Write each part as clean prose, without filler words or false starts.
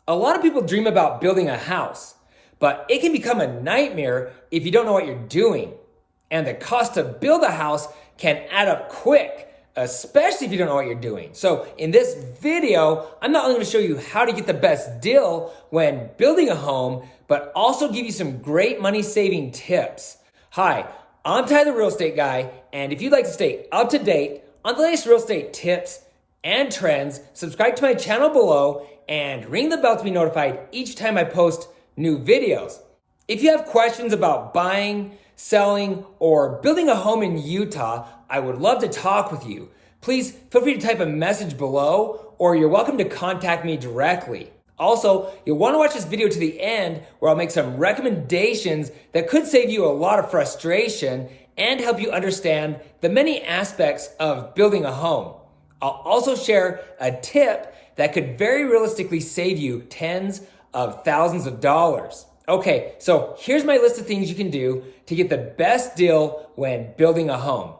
A lot of people dream about building a house, but it can become a nightmare if you don't know what you're doing. And the cost to build a house can add up quick, especially if you don't know what you're doing. So in this video, I'm not only going to show you how to get the best deal when building a home, but also give you some great money saving tips. Hi, I'm Ty the Real Estate Guy, and if you'd like to stay up to date on the latest real estate tips and trends, subscribe to my channel below and ring the bell to be notified each time I post new videos. If you have questions about buying, selling, or building a home in Utah, I would love to talk with you. Please feel free to type a message below, or you're welcome to contact me directly. Also, you'll want to watch this video to the end where I'll make some recommendations that could save you a lot of frustration and help you understand the many aspects of building a home. I'll also share a tip that could very realistically save you tens of thousands of dollars. Okay, so here's my list of things you can do to get the best deal when building a home.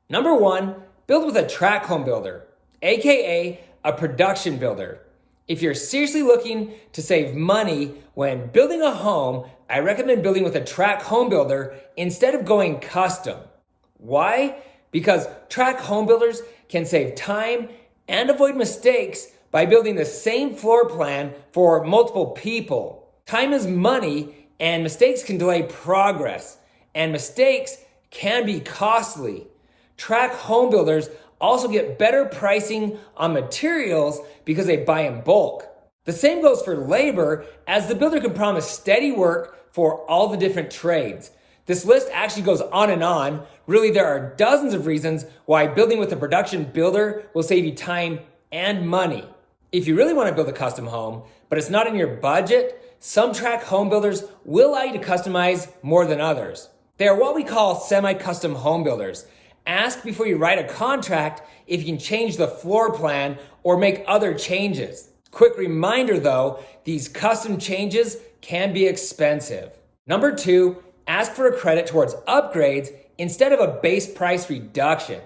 Number one, build with a tract home builder, aka a production builder. If you're seriously looking to save money when building a home, I recommend building with a tract home builder instead of going custom. Why? Because tract home builders can save time and avoid mistakes by building the same floor plan for multiple people. Time is money, and mistakes can delay progress, and mistakes can be costly. Tract home builders also get better pricing on materials because they buy in bulk. The same goes for labor, as the builder can promise steady work for all the different trades. This list actually goes on and on. Really, there are dozens of reasons why building with a production builder will save you time and money. If you really want to build a custom home, but it's not in your budget, some tract home builders will allow you to customize more than others. They are what we call semi-custom home builders. Ask before you write a contract if you can change the floor plan or make other changes. Quick reminder though, these custom changes can be expensive. Number two, ask for a credit towards upgrades instead of a base price reduction.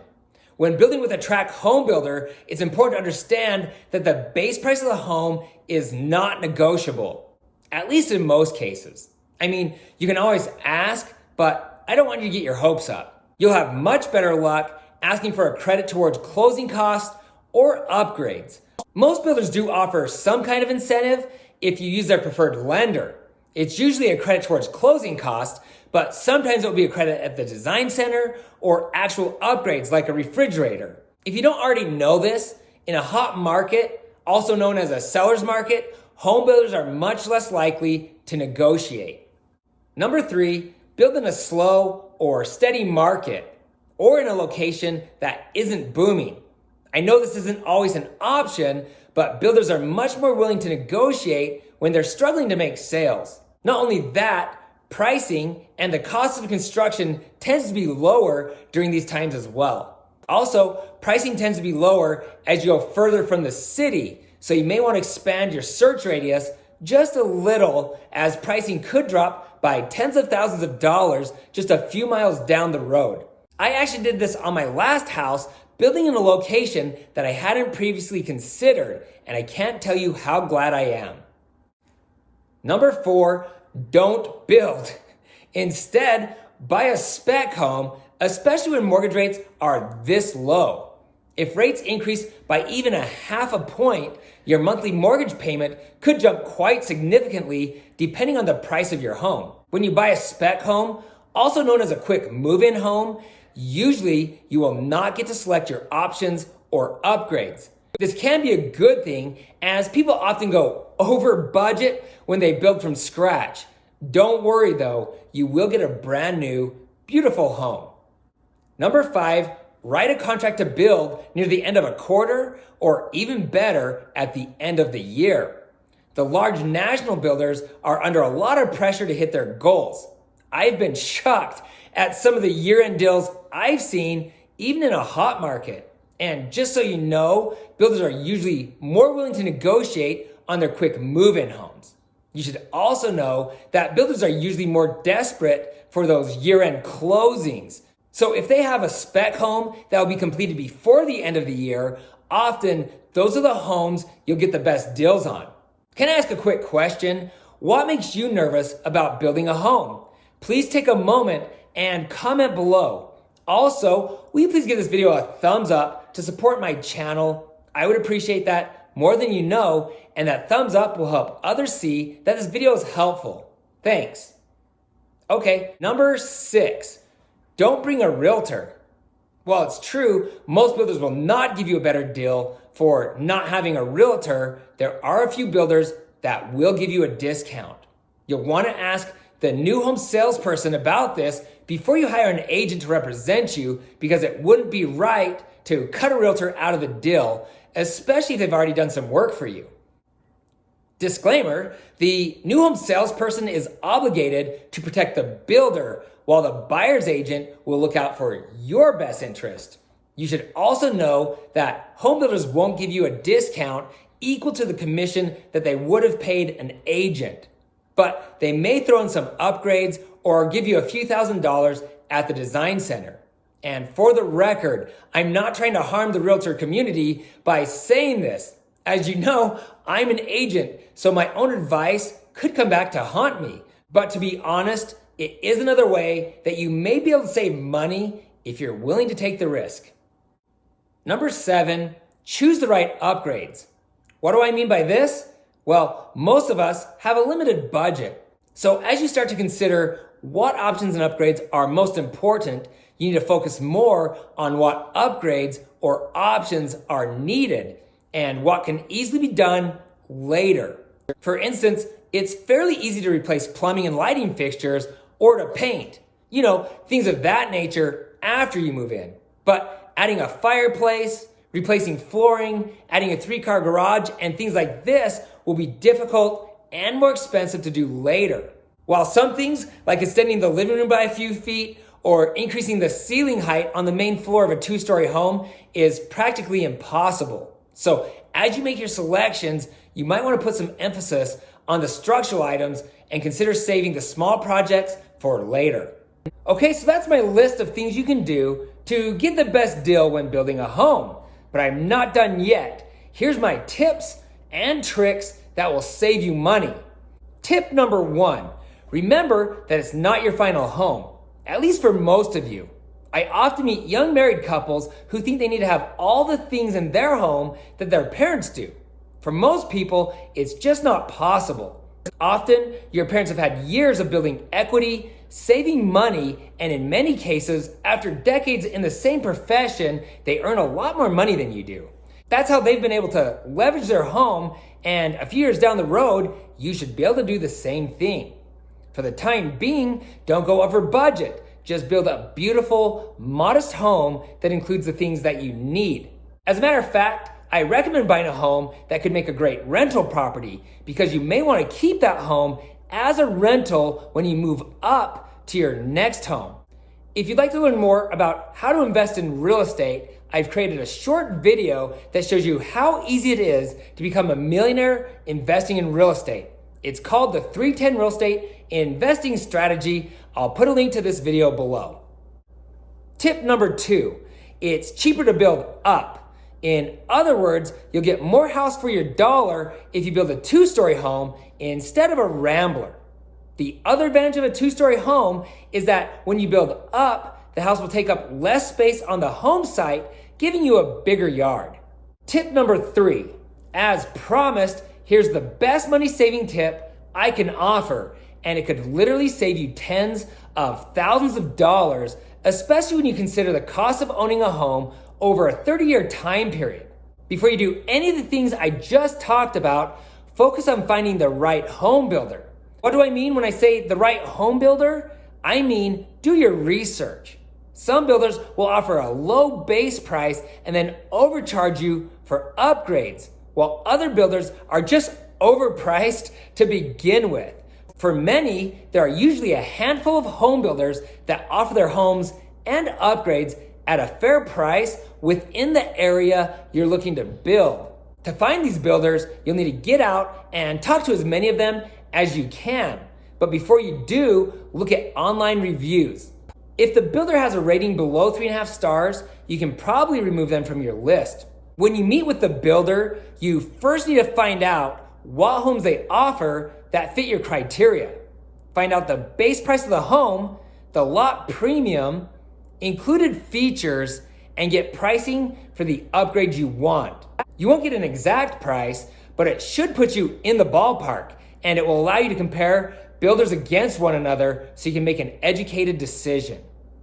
When building with a tract home builder, it's important to understand that the base price of the home is not negotiable, at least in most cases. I mean, you can always ask, but I don't want you to get your hopes up. You'll have much better luck asking for a credit towards closing costs or upgrades. Most builders do offer some kind of incentive if you use their preferred lender. It's usually a credit towards closing costs, but sometimes it'll be a credit at the design center or actual upgrades like a refrigerator. If you don't already know this, in a hot market, also known as a seller's market, home builders are much less likely to negotiate. Number three, build in a slow or steady market or in a location that isn't booming. I know this isn't always an option, but builders are much more willing to negotiate when they're struggling to make sales. Not only that, pricing and the cost of construction tends to be lower during these times as well. Also, pricing tends to be lower as you go further from the city, so you may want to expand your search radius just a little, as pricing could drop by tens of thousands of dollars just a few miles down the road. I actually did this on my last house, building in a location that I hadn't previously considered, and I can't tell you how glad I am. Number four, don't build. Instead, buy a spec home, especially when mortgage rates are this low. If rates increase by even a half a point, your monthly mortgage payment could jump quite significantly depending on the price of your home. When you buy a spec home, also known as a quick move-in home, usually you will not get to select your options or upgrades. This can be a good thing, as people often go over budget when they build from scratch. Don't worry though, you will get a brand new, beautiful home. Number five, write a contract to build near the end of a quarter, or even better, at the end of the year. The large national builders are under a lot of pressure to hit their goals. I've been shocked at some of the year-end deals I've seen, even in a hot market. And just so you know, builders are usually more willing to negotiate on their quick move-in homes. You should also know that builders are usually more desperate for those year-end closings. So if they have a spec home that will be completed before the end of the year, often those are the homes you'll get the best deals on. Can I ask a quick question? What makes you nervous about building a home? Please take a moment and comment below. Also, will you please give this video a thumbs up to support my channel? I would appreciate that more than you know, and that thumbs up will help others see that this video is helpful. Thanks. Okay, number 6, don't bring a realtor. While it's true, most builders will not give you a better deal for not having a realtor, there are a few builders that will give you a discount. You'll want to ask the new home salesperson about this before you hire an agent to represent you, because it wouldn't be right to cut a realtor out of the deal, especially if they've already done some work for you. Disclaimer, the new home salesperson is obligated to protect the builder, while the buyer's agent will look out for your best interest. You should also know that home builders won't give you a discount equal to the commission that they would have paid an agent, but they may throw in some upgrades or give you a few $1,000s at the design center. And for the record, I'm not trying to harm the realtor community by saying this. As you know, I'm an agent, so my own advice could come back to haunt me. But to be honest, it is another way that you may be able to save money if you're willing to take the risk. Number 7, choose the right upgrades. What do I mean by this? Well, most of us have a limited budget. So as you start to consider what options and upgrades are most important, you need to focus more on what upgrades or options are needed and what can easily be done later. For instance, it's fairly easy to replace plumbing and lighting fixtures or to paint, things of that nature after you move in. But adding a fireplace, replacing flooring, adding a 3-car garage, and things like this will be difficult and more expensive to do later. While some things, like extending the living room by a few feet or increasing the ceiling height on the main floor of a 2-story home, is practically impossible. So as you make your selections, you might want to put some emphasis on the structural items and consider saving the small projects for later. Okay, so that's my list of things you can do to get the best deal when building a home. But I'm not done yet. Here's my tips and tricks that will save you money. Tip number 1, remember that it's not your final home, at least for most of you. I often meet young married couples who think they need to have all the things in their home that their parents do. For most people, it's just not possible. Often, your parents have had years of building equity, saving money, and in many cases, after decades in the same profession, they earn a lot more money than you do. That's how they've been able to leverage their home, and a few years down the road, you should be able to do the same thing. For the time being, don't go over budget. Just build a beautiful, modest home that includes the things that you need. As a matter of fact, I recommend buying a home that could make a great rental property, because you may want to keep that home as a rental when you move up to your next home. If you'd like to learn more about how to invest in real estate, I've created a short video that shows you how easy it is to become a millionaire investing in real estate. It's called the 310 Real Estate Investing Strategy. I'll put a link to this video below. Tip number 2, it's cheaper to build up. In other words, you'll get more house for your dollar if you build a 2-story home instead of a rambler. The other advantage of a 2-story home is that when you build up, the house will take up less space on the home site, giving you a bigger yard. Tip number 3, as promised, here's the best money saving tip I can offer, and it could literally save you tens of thousands of dollars, especially when you consider the cost of owning a home over a 30-year time period. Before you do any of the things I just talked about, focus on finding the right home builder. What do I mean when I say the right home builder? I mean, do your research. Some builders will offer a low base price and then overcharge you for upgrades, while other builders are just overpriced to begin with. For many, there are usually a handful of home builders that offer their homes and upgrades at a fair price within the area you're looking to build. To find these builders, you'll need to get out and talk to as many of them as you can. But before you do, look at online reviews. If the builder has a rating below 3.5 stars, you can probably remove them from your list. When you meet with the builder, you first need to find out what homes they offer that fit your criteria. Find out the base price of the home, the lot premium, included features, and get pricing for the upgrade you want. You won't get an exact price, but it should put you in the ballpark, and it will allow you to compare builders against one another so you can make an educated decision.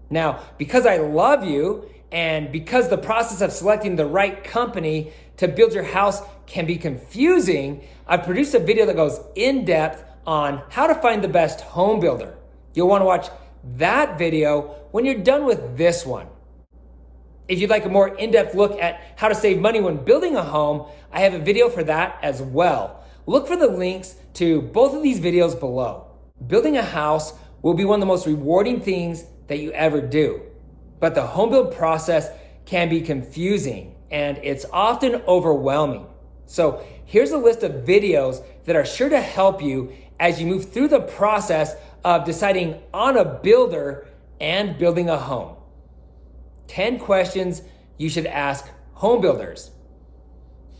Now, because I love you, and because the process of selecting the right company to build your house can be confusing, I've produced a video that goes in depth on how to find the best home builder. You'll want to watch that video when you're done with this one. If you'd like a more in-depth look at how to save money when building a home, I have a video for that as well. Look for the links to both of these videos below. Building a house will be one of the most rewarding things that you ever do, but the home build process can be confusing and it's often overwhelming. So here's a list of videos that are sure to help you as you move through the process of deciding on a builder and building a home. 10 questions you should ask home builders.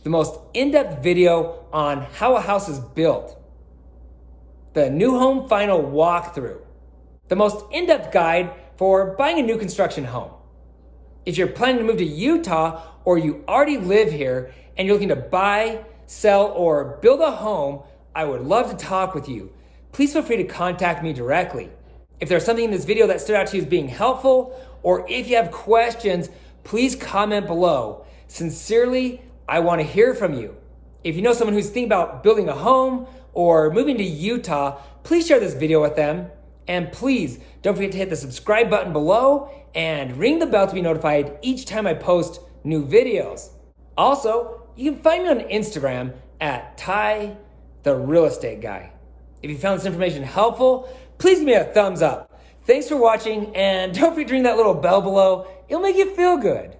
The most in-depth video on how a house is built. The new home final walkthrough. The most in-depth guide for buying a new construction home. If you're planning to move to Utah or you already live here and you're looking to buy, sell, or build a home, I would love to talk with you. Please feel free to contact me directly. If there's something in this video that stood out to you as being helpful, or if you have questions, please comment below. Sincerely, I want to hear from you. If you know someone who's thinking about building a home or moving to Utah, please share this video with them. And please don't forget to hit the subscribe button below and ring the bell to be notified each time I post new videos. Also, you can find me on Instagram at Ty the Real Estate Guy. If you found this information helpful, please give me a thumbs up. Thanks for watching, and don't forget to ring that little bell below. It'll make you feel good.